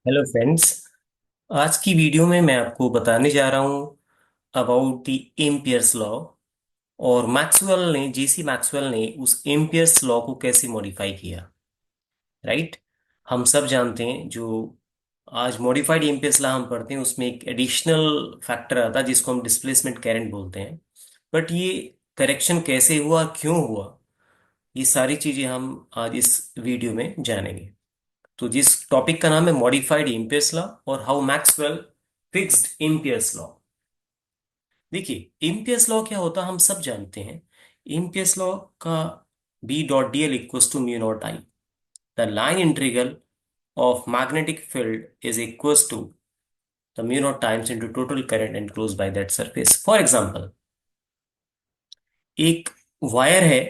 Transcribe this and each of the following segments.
Hello friends. आज की video में मैं आपको बताने जा रहा हूँ अबाउट द एम्पियर्स लॉ। और मैक्सवेल ने उस एम्पियर्स लॉ को कैसे मॉडिफाई किया। राइट। हम सब जानते हैं जो आज मॉडिफाइड एम्पियर्स लॉ हम पढ़ते हैं उसमें एक एडिशनल फैक्टर आता है जिसको हम डिस्प्लेसमेंट करंट बोलते हैं। बट ये करेक्शन कैसे हुआ, क्यों हुआ, ये सारी चीजें हम आज इस वीडियो में जानेंगे। तो जिस टॉपिक का नाम है मॉडिफाइड इम्पियर्स लॉ और हाउ मैक्सवेल फिक्स्ड इम्पियर्स लॉ। देखिए इम्पियर्स लॉ क्या होता है हम सब जानते हैं। इम्पियर्स लॉ का B dot D L equals to mu naught I. The line integral of magnetic field is equals to the mu naught times into total current enclosed by that surface. For example, एक wire है,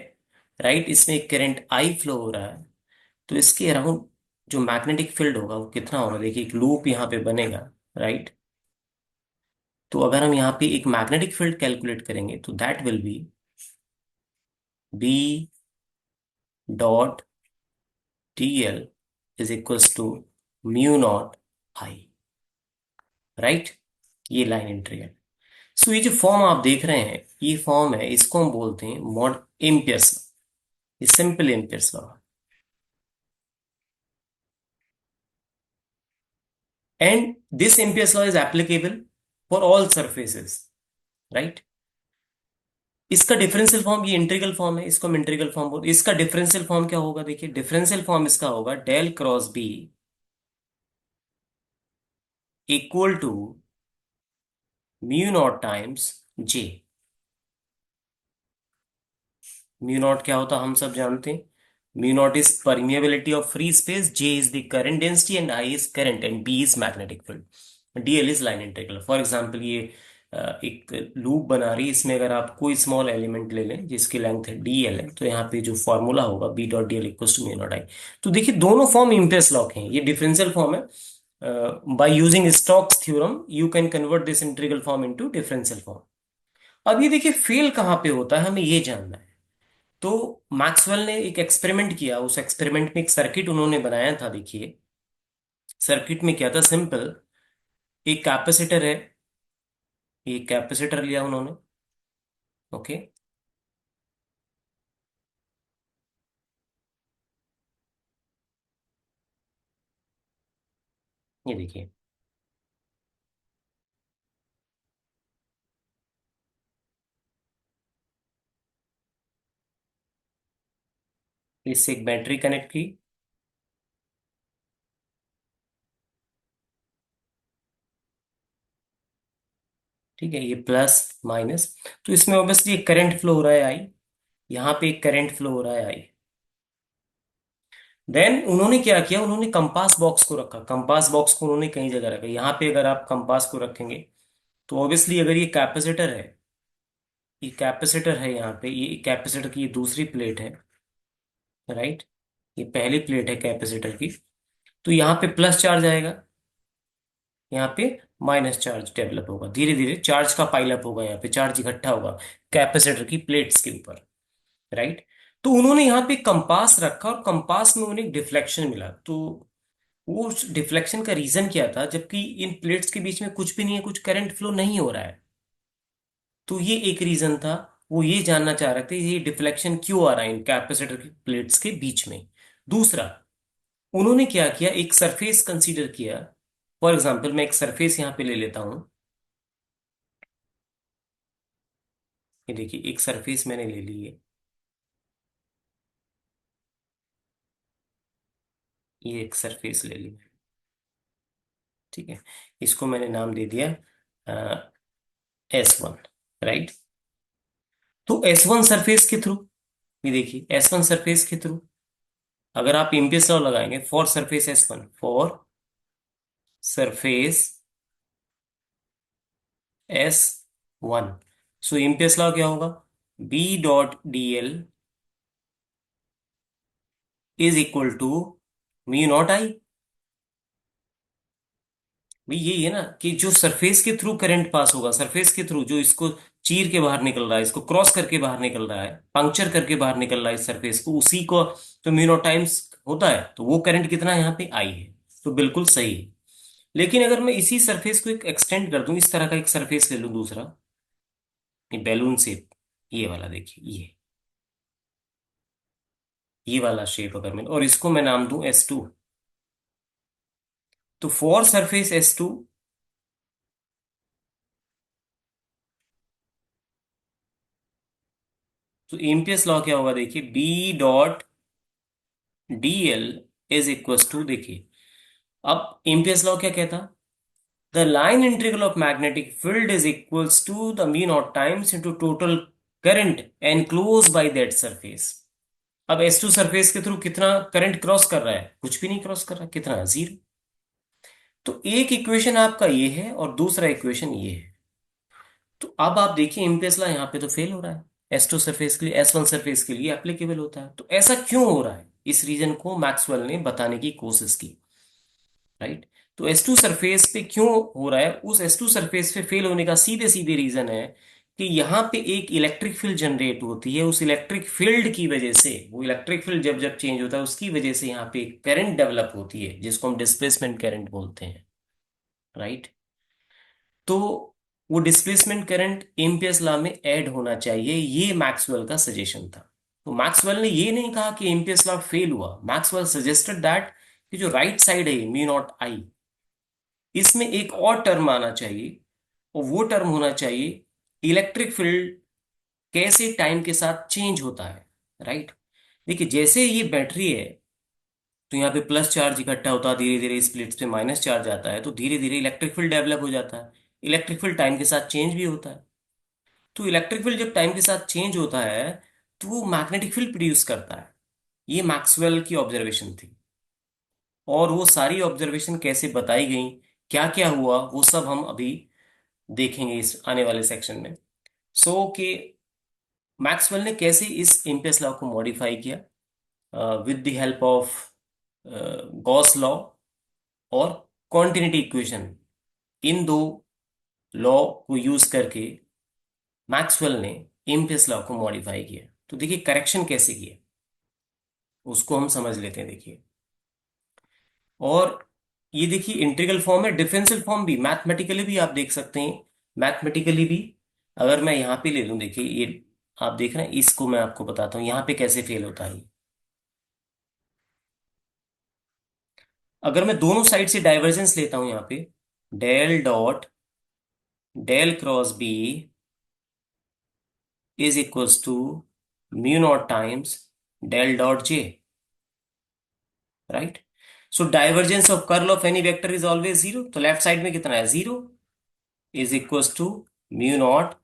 right, इसमें एक current I flow हो रहा है। तो इसके around जो मैग्नेटिक फील्ड होगा वो कितना होगा, देखिए एक लूप यहाँ पे बनेगा। राइट। तो अगर हम यहाँ पे एक मैग्नेटिक फील्ड कैलकुलेट करेंगे तो that will be B dot D L is equals to mu naught I. Right. ये लाइन एंट्री है। सो ये जो फॉर्म आप देख रहे हैं ये फॉर्म है, इसको हम बोलते हैं मॉड एम्पियर्स लॉ। ये simple Ampere's law and this Ampere's law is applicable for all surfaces. Right. इसका डिफरेंशियल फॉर्म, ये इंटीग्रल फॉर्म है, इसको हम इंटीग्रल फॉर्म बोल, इसका डिफरेंशियल फॉर्म क्या होगा, देखिए डिफरेंशियल फॉर्म इसका होगा del cross B equal to mu naught times J. Mu naught क्या होता है हम सब जानते हैं। Mu naught is permeability of free space, J is the current density and I is current and B is magnetic field, DL is line integral. For example ये एक loop बना रही है, इसमें अगर आप कोई स्मॉल एलिमेंट ले लें जिसकी लेंथ है डीएल है, तो यहाँ पे जो फॉर्मूला होगा B dot D L equal to mu naught I. तो देखिए दोनों फॉर्म इम्पेस लॉ के हैं, ये डिफरेंशियल फॉर्म है। By using Stokes theorem you can convert this integral form into differential form. अब ये देखिए फेल कहाँ पे होता है हमें ये जानना है। तो मैक्सवेल ने एक एक्सपेरिमेंट किया, उस एक्सपेरिमेंट में एक सर्किट उन्होंने बनाया था। देखिए सर्किट में क्या था, सिंपल, एक कैपेसिटर है, ये कैपेसिटर लिया उन्होंने। ओके। ये देखिए, इससे एक बैटरी कनेक्ट की। ठीक है, ये प्लस माइनस। तो इसमें ऑब्वियसली एक करंट फ्लो हो रहा है आई, यहाँ पे एक करंट फ्लो हो रहा है आई। देन उन्होंने क्या किया, उन्होंने कंपास बॉक्स को रखा, कंपास बॉक्स को उन्होंने कई जगह रखा। यहाँ पे अगर आप कंपास को रखेंगे तो ऑब्वियसली अगर ये कैपेसिटर है, ये कैपेसिटर है, यहाँ पे ये कैपेसिटर की ये दूसरी प्लेट है। राइट। ये पहली प्लेट है कैपेसिटर की। तो यहाँ पे प्लस चार्ज आएगा, यहाँ पे माइनस चार्ज डेवलप होगा, धीरे धीरे चार्ज का पाइलअप होगा, यहाँ पे चार्ज इकट्ठा होगा कैपेसिटर की प्लेट्स के ऊपर। राइट। तो उन्होंने यहाँ पे कंपास रखा और कंपास में उन्हें डिफ्लेक्शन मिला। तो वो डिफ्लेक्शन का रीजन क्या था, जबकि इन प्लेट्स के बीच में कुछ भी नहीं है, कुछ करंट फ्लो नहीं हो रहा है। तो ये एक रीजन था। वो ये जानना चाह रहे थे ये डिफ्लेक्शन क्यों आ रहा है इन कैपेसिटर की प्लेट्स के बीच में। दूसरा, उन्होंने क्या किया, एक सरफेस कंसीडर किया। फॉर एग्जाम्पल मैं एक सरफेस यहां पे ले लेता हूं। ये देखिए एक सरफेस मैंने ले ली है, ये एक सरफेस ले ली मैंने। ठीक है, इसको मैंने नाम दे दिया S1। राइट। तो S1 सरफेस के थ्रू, ये देखिए S1 सरफेस के थ्रू अगर आप इम्पियर्स लॉ लगाएंगे for surface S1, for surface S1, so Ampere's law क्या होगा, B dot D L is equal to mu naught I. भाई यही है ना कि जो सरफेस के थ्रू करंट पास होगा, सरफेस के थ्रू जो इसको चीर के बाहर निकल रहा है, इसको क्रॉस करके बाहर निकल रहा है, पंक्चर करके बाहर निकल रहा है इस सरफेस को, उसी को तो म्यू नॉट टाइम्स होता है। तो वो करंट कितना है यहाँ पे आई है। तो बिल्कुल सही है। लेकिन अगर मैं इसी सरफेस को एक एक्सटेंड कर दूं, इस तरह का एक सरफेस ले लूं दूसरा, ये बैलून शेप, ये वाला देखिए, ये वाला शेप अगर मैं, और इसको मैं नाम दूं S2, तो फॉर सरफेस S2, तो एम्पियर्स लॉ क्या होगा देखिए, B.dl इज इक्वल टू, देखिए अब एम्पियर्स लॉ क्या कहता, the line integral of magnetic field is equals to the mu naught times into total current enclose by that surface. अब S2 surface के थ्रू कितना करंट क्रॉस कर रहा है, कुछ भी नहीं क्रॉस कर रहा, कितना, जीरो। तो एक इक्वेशन आपका ये है और दूसरा इक्वेशन ये है। तो अब आप देखिए इम्पेस ला यहाँ पे तो फेल हो रहा है, S2 सरफेस के लिए, S1 सरफेस के लिए एप्लीकेबल होता है। तो ऐसा क्यों हो रहा है, इस रीजन को मैक्सवेल ने बताने की कोशिश की, राइट। तो S2 सरफेस पे क्यों हो रहा है, उस S2 सरफेस पे फेल होने का सीधे सीधे रीजन है कि यहाँ पे एक इलेक्ट्रिक फील्ड जनरेट होती है, उस इलेक्ट्रिक फील्ड की वजह से, वो इलेक्ट्रिक फील्ड जब जब चेंज होता है उसकी वजह से यहाँ पे एक करंट डेवलप होती है जिसको हम डिस्प्लेसमेंट करंट बोलते हैं, राइट। तो वो डिस्प्लेसमेंट करंट एम्पियर्स लॉ में ऐड होना चाहिए, ये मैक्सवेल का सजेशन था। तो मैक्सवेल ने ये नहीं कहा कि एम्पियर्स लॉ फेल हुआ, मैक्सवेल सजेस्टेड दैट कि जो राइट साइड है म्यू नॉट आई, इसमें एक और टर्म आना चाहिए, और वो टर्म होना चाहिए इलेक्ट्रिक फील्ड कैसे टाइम के साथ चेंज होता है, राइट। देखिए जैसे ये बैटरी है, तो यहाँ पे प्लस चार्ज इकट्ठा होता है, धीरे धीरे इस प्लेट्स पे माइनस चार्ज आता है, तो धीरे धीरे इलेक्ट्रिक फील्ड डेवलप हो जाता है। इलेक्ट्रिक फील्ड टाइम के साथ चेंज भी होता है। तो इलेक्ट्रिक फील्ड जब टाइम के साथ चेंज होता है तो वो मैग्नेटिक फील्ड प्रोड्यूस करता है। ये मैक्सवेल की ऑब्जर्वेशन थी, और वो सारी ऑब्जर्वेशन कैसे बताई गई, क्या क्या हुआ, वो सब हम अभी देखेंगे इस आने वाले सेक्शन में। कि मैक्सवेल ने कैसे इस इम्पेस लॉ को मॉडिफाई किया with the help of Gauss law और कॉन्टिन्यूटी इक्वेशन, इन दो लॉ को यूज करके मैक्सवेल ने इम्पेस लॉ को मॉडिफाई किया। तो देखिए करेक्शन कैसे किया उसको हम समझ लेते हैं, देखिए। और ये देखिए इंटीग्रल फॉर्म है, डिफरेंशियल फॉर्म भी मैथमेटिकली भी आप देख सकते हैं, मैथमेटिकली भी। अगर मैं यहाँ पे ले लूँ, देखिए ये आप देख रहे हैं, इसको मैं आपको बताता हूँ यहाँ पे कैसे फेल होता है। अगर मैं दोनों साइड से डाइवर्जेंस लेता हूं यहाँ पे, del dot del cross B is equals to mu naught times del dot J, right. So divergence of curl of any vector is always zero, तो लेफ्ट साइड में कितना है, zero, is equals to mu naught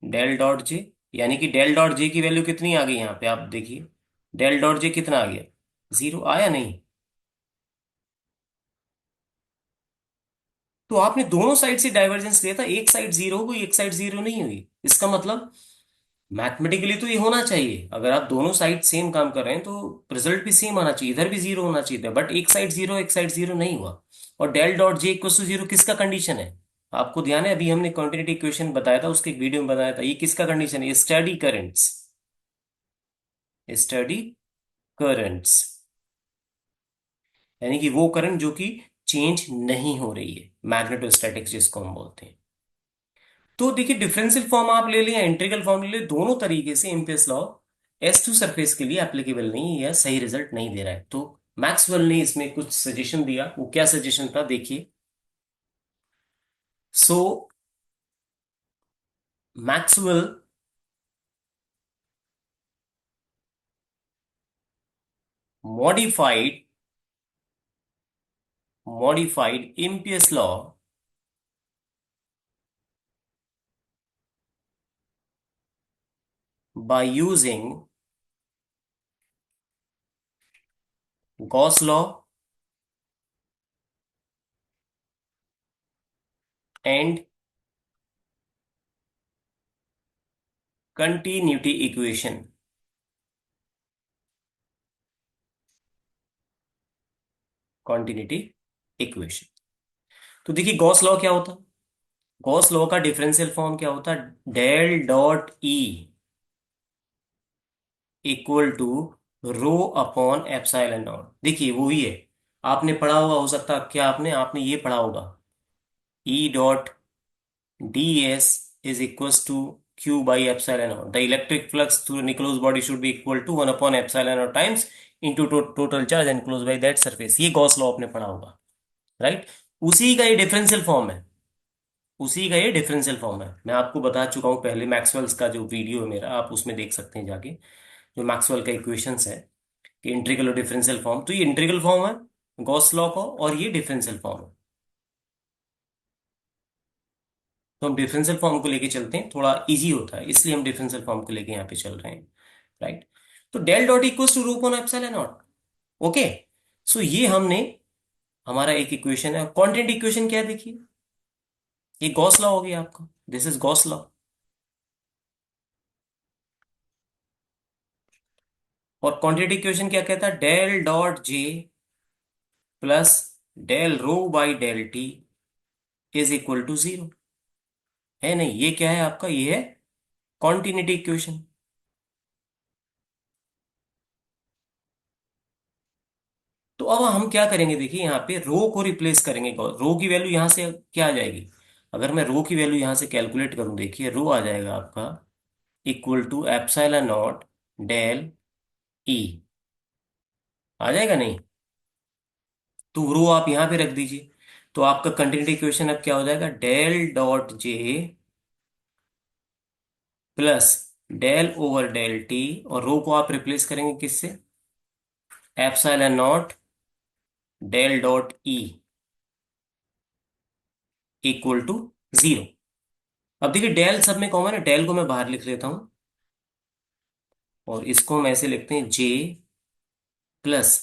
del dot J. यानी कि del dot जे की value कितनी आ गई यहाँ पे, आप देखिए डेल डॉट जे कितना आ गया, जीरो आया नहीं। तो आपने दोनों साइड से डाइवर्जेंस लिया था, एक साइड जीरो हो गई, एक साइड जीरो नहीं हुई। इसका मतलब मैथमेटिकली तो ये होना चाहिए, अगर आप दोनों साइड सेम काम कर रहे हैं तो रिजल्ट भी सेम आना चाहिए, इधर भी जीरो होना चाहिए था, बट एक साइड जीरो एक साइड जीरो नहीं हुआ। और del dot J equal to zero किसका कंडीशन है, आपको ध्यान है, अभी हमने क्वांटिटी इक्वेशन बताया था, उसके एक वीडियो में बताया था, ये किसका कंडीशन है, स्टडी करंट्स, स्टडी करंट्स, यानी कि वो करंट जो कि चेंज नहीं हो रही है, मैग्नेटोस्टैटिक्स जिसको हम बोलते हैं। तो देखिए डिफरेंशियल फॉर्म आप ले लें या इंटीग्रल फॉर्म ले लें, दोनों तरीके से एम्पियर्स लॉ S2 सरफेस के लिए एप्लीकेबल नहीं है या सही रिजल्ट नहीं दे रहा है। तो मैक्सवेल ने इसमें कुछ सजेशन दिया, वो क्या सजेशन था देखिए। So Maxwell modified modified Ampere's law by using Gauss law and continuity equation, continuity equation. तो देखिए गॉस लॉ क्या होता, गॉस लॉ का डिफरेंशियल फॉर्म क्या होता, del dot E equal to rho upon epsilon naught. देखिए वो ही है, आपने पढ़ा होगा, हो सकता है क्या आपने आपने ये पढ़ा होगा, E dot D S is equals to Q by epsilon naught, the electric flux through an enclose body should be equal to 1 upon epsilon naught times into total charge enclose by that surface. ये Gauss law आपने पढ़ा होगा, right. उसी का ये differential form है, उसी का ये डिफरेंशियल फॉर्म है। मैं आपको बता चुका हूं पहले, मैक्सवेल्स का जो वीडियो है मेरा, आप उसमें देख सकते हैं जाके, जो मैक्सवेल का इक्वेशंस है कि इंटीग्रल और डिफरेंशियल फॉर्म, तो ये इंटीग्रल फॉर्म है गॉस लॉ का, और ये डिफरेंशियल फॉर्म है। तो हम डिफरेंशियल फॉर्म को लेके चलते हैं, थोड़ा इजी होता है, इसलिए हम डिफरेंशियल फॉर्म को लेके यहाँ पे चल रहे हैं, राइट। तो del dot equals to rho upon epsilon naught. Okay, so ये हमने, हमारा एक इक्वेशन है। क्वांटिटी इक्वेशन क्या है देखिए, ये गॉस लॉ हो गया आपका, दिस इज गॉस लॉ। और क्वांटिटी इक्वेशन क्या कहता है, del dot J plus del rho by del T is equal to zero. है नहीं, ये क्या है आपका, ये है कॉन्टिन्यूटी इक्वेशन। तो अब हम क्या करेंगे देखिए, यहाँ पे रो को रिप्लेस करेंगे, रो की वैल्यू यहाँ से क्या आ जाएगी, अगर मैं रो की वैल्यू यहाँ से कैलकुलेट करूं, देखिए रो आ जाएगा आपका equal to epsilon naught del E, आ जाएगा नहीं। तो रो आप यहाँ पे रख दीजिए, तो आपका कंटिन्यूटी इक्वेशन अब क्या हो जाएगा, del dot J plus del over del T, और रो को आप रिप्लेस करेंगे किससे, epsilon naught del dot E equal to zero. अब देखिए डेल सब में कॉमन है, डेल को मैं बाहर लिख लेता हूं, और इसको हम ऐसे लिखते हैं J plus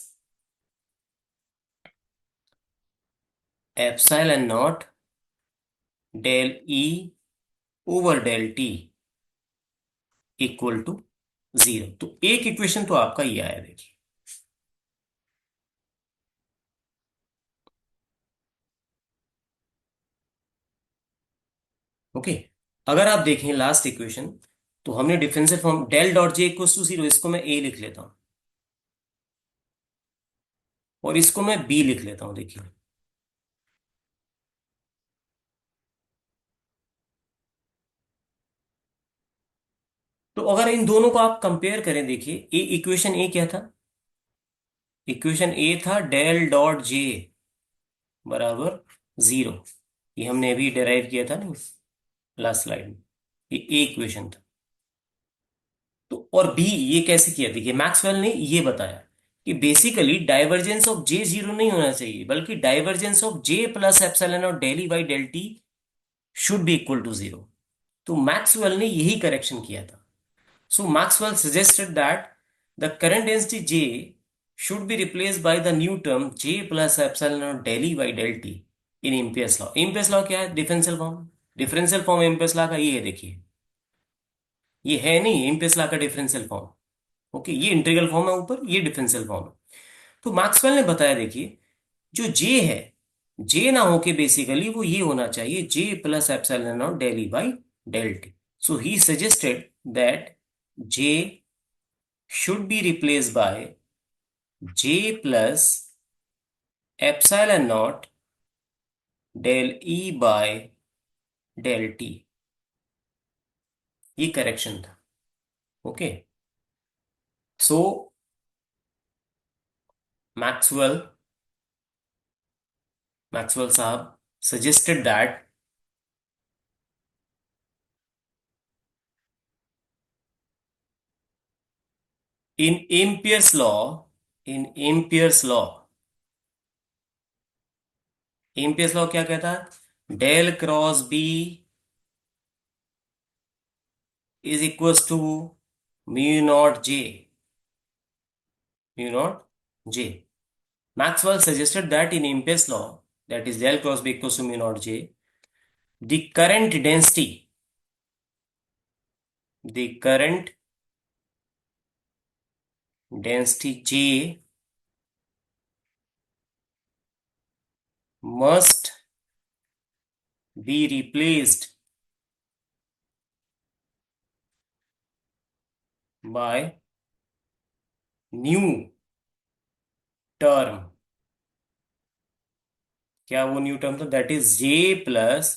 epsilon naught del E over del T equal to zero. तो एक इक्वेशन तो आपका ये आया देखिए। ओके, अगर आप देखें लास्ट इक्वेशन, तो हमने differential form del dot J equal to zero, इसको मैं ए लिख लेता हूं, और इसको मैं बी लिख लेता हूं देखिए। तो अगर इन दोनों को आप कंपेयर करें, देखिए ए इक्वेशन ए क्या था, इक्वेशन ए था डेल डॉट जे बराबर जीरो, ये हमने अभी डेराइव किया था ना लास्ट स्लाइड में, ये ए इक्वेशन था। तो और बी ये कैसे किया, देखिए मैक्सवेल ने ये बताया कि basically divergence of J zero नहीं होना चाहिए, बल्कि divergence of J plus epsilon और del E by del T should be equal to zero. तो मैक्सवेल ने यही करेक्शन किया था। So Maxwell suggested that the current density J should be replaced by the new term J plus epsilon naught del E by del T in Ampere's law। Ampere's law क्या है, differential form. Differential form Ampere's law का ये है देखिए, ये है नहीं Ampere's law का डिफरेंशियल फॉर्म। ओके, ये इंटीग्रल फॉर्म है ऊपर, ये डिफरेंशियल फॉर्म है। तो मैक्सवेल ने बताया देखिए, जो J है, J ना होके बेसिकली वो ये होना चाहिए J plus epsilon not del E by del T। So he suggested that J should be replaced by J plus epsilon naught del E by del T। ये करेक्शन था। Okay, सो Maxwell Maxwell साहब suggested that in Ampere's law, in Ampere's law, Ampere's law क्या कहता है, del cross B is equals to mu naught J, mu naught J. Maxwell suggested that in Ampere's law, that is del cross B equals to mu naught J, the current density, the current density J must be replaced by new term क्या वो new term था? That is J plus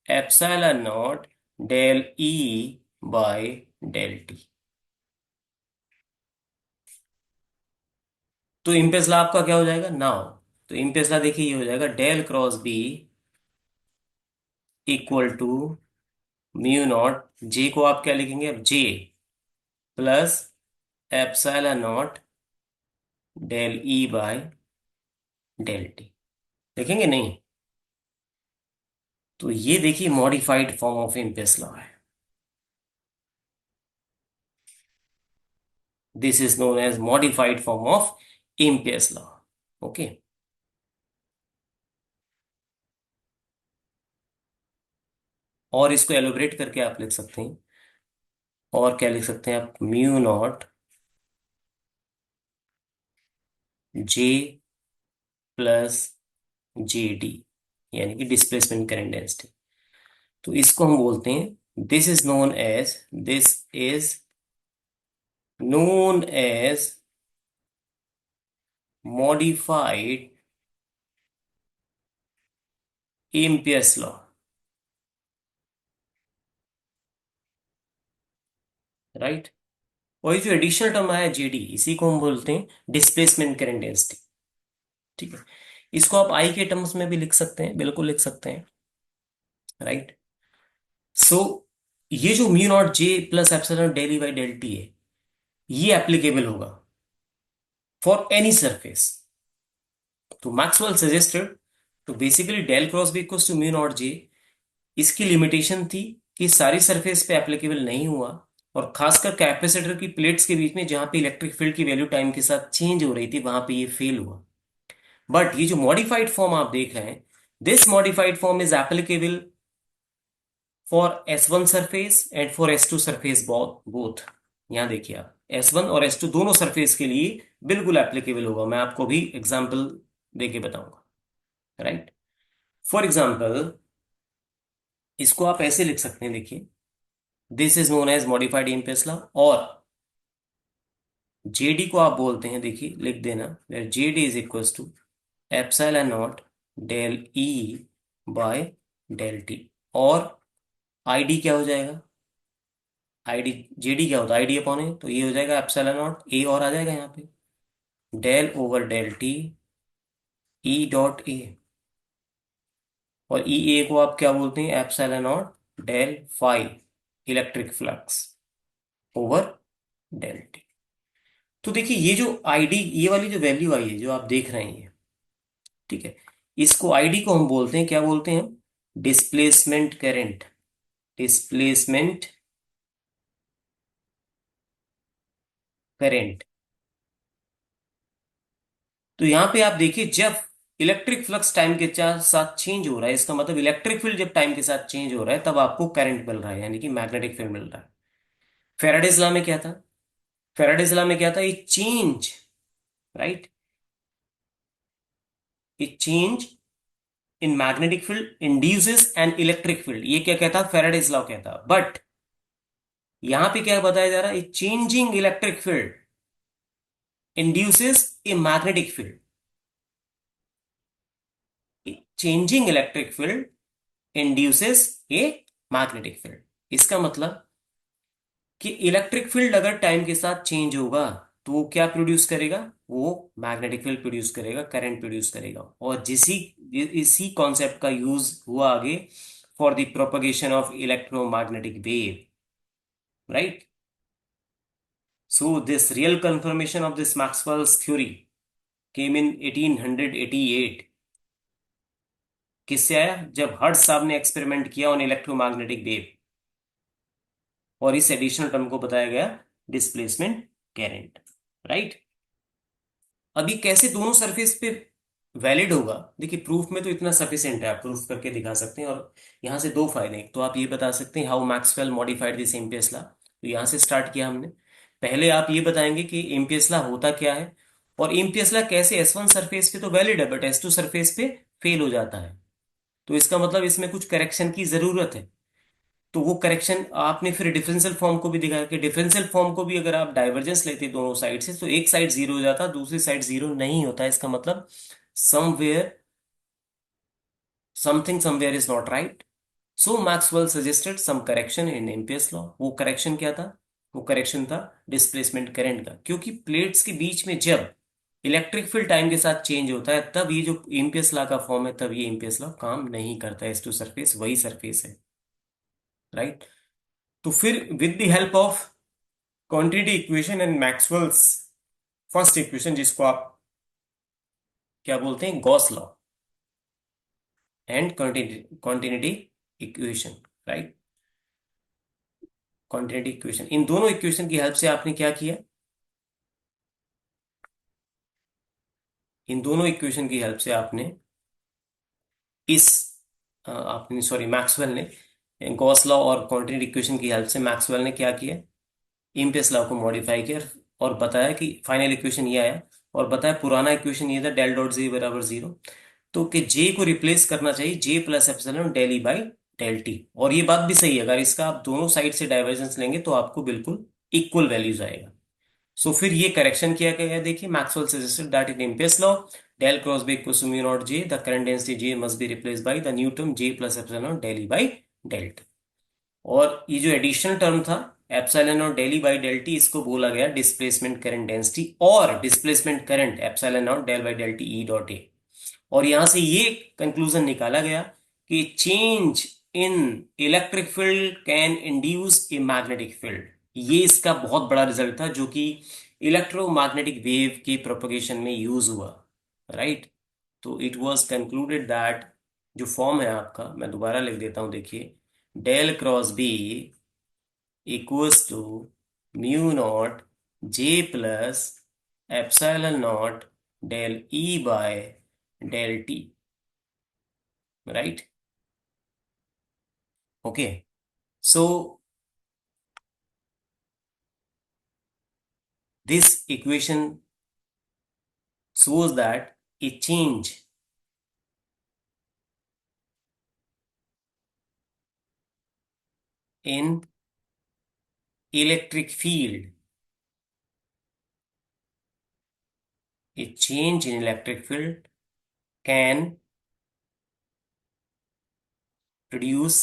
epsilon naught del E by del T. तो इम्पेसला आपका क्या हो जाएगा now? तो इम्पेसला देखिए ये हो जाएगा del cross B equal to mu naught, J को आप क्या लिखेंगे अब? J plus epsilon naught del E by del T. देखेंगे नहीं? तो ये देखिए modified form of Ampere's law है। This is known as modified form of Ampere's law. Okay. और इसको एलोबरेट करके आप लिख सकते हैं, और क्या लिख सकते हैं आप? म्यू नॉट जे प्लस जे डी, यानी कि डिस्प्लेसमेंट करंट डेंसिटी। तो इसको हम बोलते हैं, this is known as modified Ampere's law. Right. और ये जो एडिशनल टर्म आया जेडी, इसी को हम बोलते हैं डिस्प्लेसमेंट करंट डेंसिटी। ठीक है। इसको आप आई के टर्म्स में भी लिख सकते हैं, बिल्कुल लिख सकते हैं। राइट। सो ये जो mu naught J plus epsilon del E by del T है, ये एप्लीकेबल होगा फॉर एनी सरफेस। तो मैक्सवेल सजेस्टेड, तो basically del cross B equals to mu naught J. इसकी लिमिटेशन थी कि सारी सरफेस पे एप्लीकेबल नहीं हुआ, और खासकर कैपेसिटर की प्लेट्स के बीच में जहां पे इलेक्ट्रिक फील्ड की वैल्यू टाइम के साथ चेंज हो रही थी, वहां पे ये फेल हुआ। बट ये जो मॉडिफाइड फॉर्म आप देख रहे हैं, this modified form is applicable for S1 surface and for S2 surface both. यहां देखिए आप, S1 और S2 दोनों सरफेस के लिए बिल्कुल एप्लीकेबल होगा। मैं आपको भी एग्जांपल देके बताऊंगा। राइट। फॉर एग्जांपल, इसको आप ऐसे लिख सकते हैं, देखिए this is known as modified Ampere's law. और जेडी को आप बोलते हैं, देखिए लिख देना, J D is equals to epsilon naught del E by del T. और आईडी क्या हो जाएगा? आईडी, जेडी क्या होता है? आईडी अपॉन ए, तो ये हो जाएगा एप्सिलॉन नॉट ए, और आ जाएगा यहाँ पे del over del T E dot A. और ई ए को आप क्या बोलते हैं? Epsilon naught del phi electric flux over del T. तो देखिए ये जो आईडी, ये वाली जो वैल्यू आई है जो आप देख रहे हैं, ठीक है, इसको आईडी को हम बोलते हैं, क्या बोलते हैं? Displacement current. Displacement current. तो यहां पे आप देखिए, जब इलेक्ट्रिक फ्लक्स टाइम के साथ चेंज हो रहा है, इसका मतलब इलेक्ट्रिक फील्ड जब टाइम के साथ चेंज हो रहा है, तब आपको करंट मिल रहा है, यानी कि मैग्नेटिक फील्ड मिल रहा है। फेराडेज लॉ में क्या था? फेराडेज लॉ में क्या था? ये चेंज, राइट, ये change in magnetic field induces an electric field, ये क्या कहता? फेराडेज लॉ कहता। बट यहां पे क्या बताया जा रहा है? चेंजिंग इलेक्ट्रिक फील्ड इंड्यूसेस ए magnetic field. Changing electric field induces ए मैग्नेटिक फील्ड। इसका मतलब कि इलेक्ट्रिक फील्ड अगर टाइम के साथ चेंज होगा, तो वो क्या प्रोड्यूस करेगा? वो मैग्नेटिक फील्ड प्रोड्यूस करेगा, करंट प्रोड्यूस करेगा। और इसी कॉन्सेप्ट का यूज हुआ आगे for the propagation of electromagnetic wave. Right. So this real confirmation of this Maxwell's theory came in 1888। किससे आया? जब हर्ट्ज साहब ने एक्सपेरिमेंट किया ऑन इलेक्ट्रोमैग्नेटिक वेव, और इस एडिशनल टर्म को बताया गया डिस्प्लेसमेंट करंट। राइट। अभी कैसे दोनों सरफेस पे वैलिड होगा? देखिए प्रूफ में तो इतना सफिशिएंट है, आप प्रूफ करके दिखा सकते हैं। और यहाँ से दो फायदे हैं। एक तो आप ये बता सकते हैं how Maxwell modified this Ampere's law, तो यहाँ से स्टार्ट किया हमने। पहले आप ये बताएंगे कि एम्पियर्स लॉ होता क्या है, और एम्पियर्स लॉ कैसे S1 सरफेस पे तो वैलिड है बट S2 सरफेस पे फेल हो जाता है। तो इसका मतलब इसमें कुछ करेक्शन की जरूरत है। तो वो करेक्शन आपने फिर डिफरेंशियल फॉर्म को भी दिखाया कि डिफरेंशियल फॉर्म को भी अगर आप डाइवर्जेंस लेते दोनों साइड से, तो एक साइड जीरो हो जाता, दूसरी साइड जीरो नहीं होता। इसका मतलब somewhere something somewhere is not right. So Maxwell suggested some correction in Ampere's law. वो करेक्शन क्या था? वो करेक्शन था डिस्प्लेसमेंट करंट का, क्योंकि प्लेट्स के बीच में जब इलेक्ट्रिक फील्ड टाइम के साथ चेंज होता है तब ये जो एम्पियर्स लॉ का फॉर्म है, तब ये एम्पियर्स लॉ काम नहीं करता है। एस टू सरफेस वही सरफेस है, राइट। तो फिर with the help of quantity equation and Maxwell's first equation, जिसको आप क्या बोलते हैं, Gauss law and continuity equation, right. Continuity equation, इन दोनों इक्वेशन की हेल्प से आपने क्या किया? इन दोनों इक्वेशन की हेल्प से आपने इस आपने सॉरी मैक्सवेल ने गॉस लॉ और क्वांटिटी इक्वेशन की हेल्प से मैक्सवेल ने क्या किया? इम्पेस लॉ को मॉडिफाई किया और बताया कि फाइनल इक्वेशन ये आया। और बताया पुराना इक्वेशन ये था डेल डॉट जी बराबर जीरो। तो कि जे को रिप्लेस करना चाहिए J plus epsilon del E by del T. और ये बात भी सही है, अगर इसका आप दोनों साइड से डाइवर्जेंस लेंगे तो आपको बिल्कुल इक्वल वैल्यूज आएगा। सो फिर ये करेक्शन किया गया है। देखिए Maxwell suggested that in Ampere's law del cross B equals to mu naught J, the current density J must be replaced by the new term J plus epsilon del E by del T. और ये जो additional term था epsilon और del E by del t, इसको बोला गया displacement current density, और displacement current epsilon naught del by del T E dot A. और यहां से ये कंक्लूजन निकाला गया कि change in electric field can induce a magnetic field. ये इसका बहुत बड़ा रिजल्ट था जो कि इलेक्ट्रोमैग्नेटिक वेव के प्रोपगेशन में यूज हुआ, राइट। तो इट वाज कंक्लूडेड दैट, जो फॉर्म है आपका मैं दोबारा लिख देता हूं, देखिए, del cross B equals to mu naught J plus epsilon naught del E by del t, right. Okay, so this equation shows that a change in electric field, a change in electric field can produce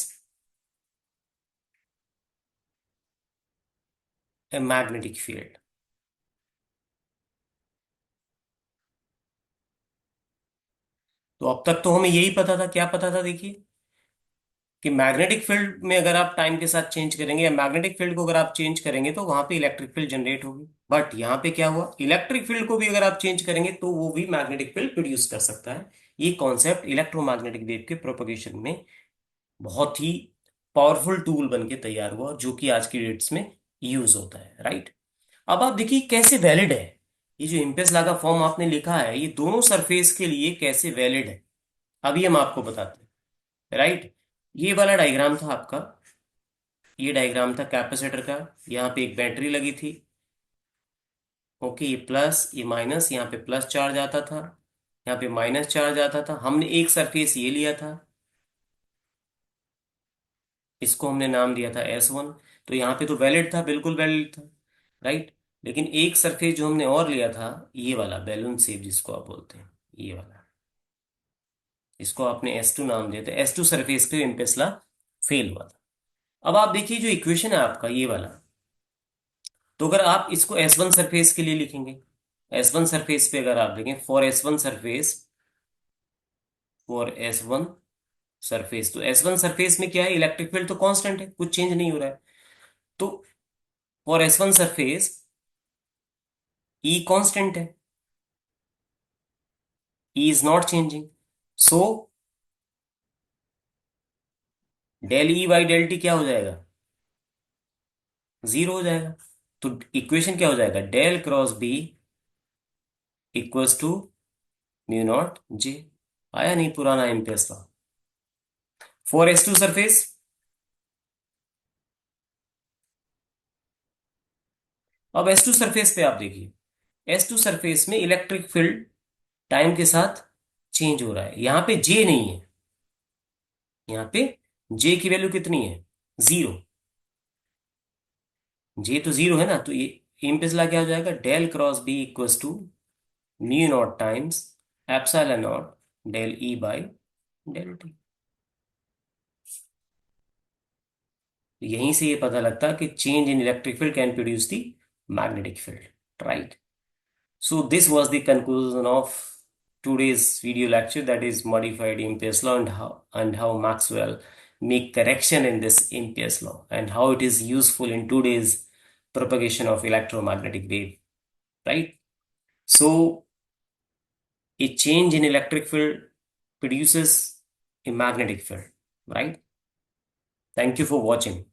a magnetic field। तो अब तक तो हमें यही पता था, क्या पता था, देखिए, कि मैग्नेटिक फील्ड में अगर आप टाइम के साथ चेंज करेंगे या मैग्नेटिक फील्ड को अगर आप चेंज करेंगे तो वहां पे इलेक्ट्रिक फील्ड जनरेट होगी। बट यहाँ पे क्या हुआ, इलेक्ट्रिक फील्ड को भी अगर आप चेंज करेंगे तो वो भी मैग्नेटिक फील्ड प्रोड्यूस कर सकता है। ये कॉन्सेप्ट इलेक्ट्रोमैग्नेटिक वेव के प्रोपगेशन में बहुत ही पावरफुल टूल बन के तैयार हुआ, जो कि आज की डेट्स में यूज होता है, राइट। अब आप देखिए कैसे वैलिड है ये जो इम्पेस ला का फॉर्म आपने लिखा है, ये दोनों सरफेस के लिए कैसे वैलिड है, अभी हम आपको बताते हैं, राइट। ये वाला डायग्राम था आपका, ये डायग्राम था कैपेसिटर का। यहाँ पे एक बैटरी लगी थी, ओके, ये प्लस ये माइनस, यहाँ पे प्लस चार्ज आता था, यहाँ पे माइनस चार्ज आता था। हमने एक सरफेस ये लिया था, इसको हमने नाम दिया था S1। तो यहाँ पे तो वैलिड था, बिल्कुल वैलिड था, राइट। लेकिन एक सरफेस जो हमने और लिया था, ये वाला बैलून शेप जिसको आप बोलते हैं, ये वाला, इसको आपने S2 नाम दिया था। S2 सरफेस पे इम्पेसला फेल हुआ था। अब आप देखिए जो इक्वेशन है आपका ये वाला, तो अगर आप इसको S1 सरफेस के लिए लिखेंगे, S1 सरफेस पे अगर आप देखें, फॉर S1 सरफेस, तो S1 सरफेस में क्या है, इलेक्ट्रिक फील्ड तो कांस्टेंट है, कुछ चेंज नहीं हो रहा है। तो for S1 surface E constant है, E is not changing. So del E by del t क्या हो जाएगा, जीरो हो जाएगा। तो इक्वेशन क्या हो जाएगा, del cross B equals to mu naught J. आया नहीं पुराना Ampere's law for S2 surface. अब S2 सरफेस पे आप देखिए, S2 सरफेस में इलेक्ट्रिक फील्ड टाइम के साथ चेंज हो रहा है। यहां पे जे नहीं है, यहां पे जे की वैल्यू कितनी है, जीरो। जे तो जीरो है ना, तो ये इम्पिस ला क्या हो जाएगा, del cross B equals to mu naught times epsilon naught del E by del t. यहीं से ये पता लगता कि change in electric field can produce the magnetic field, right? So this was the conclusion of today's video lecture, that is modified Ampere's law, and how Maxwell make correction in this Ampere's law, and how it is useful in today's propagation of electromagnetic wave, right? So a change in electric field produces a magnetic field, right? Thank you for watching.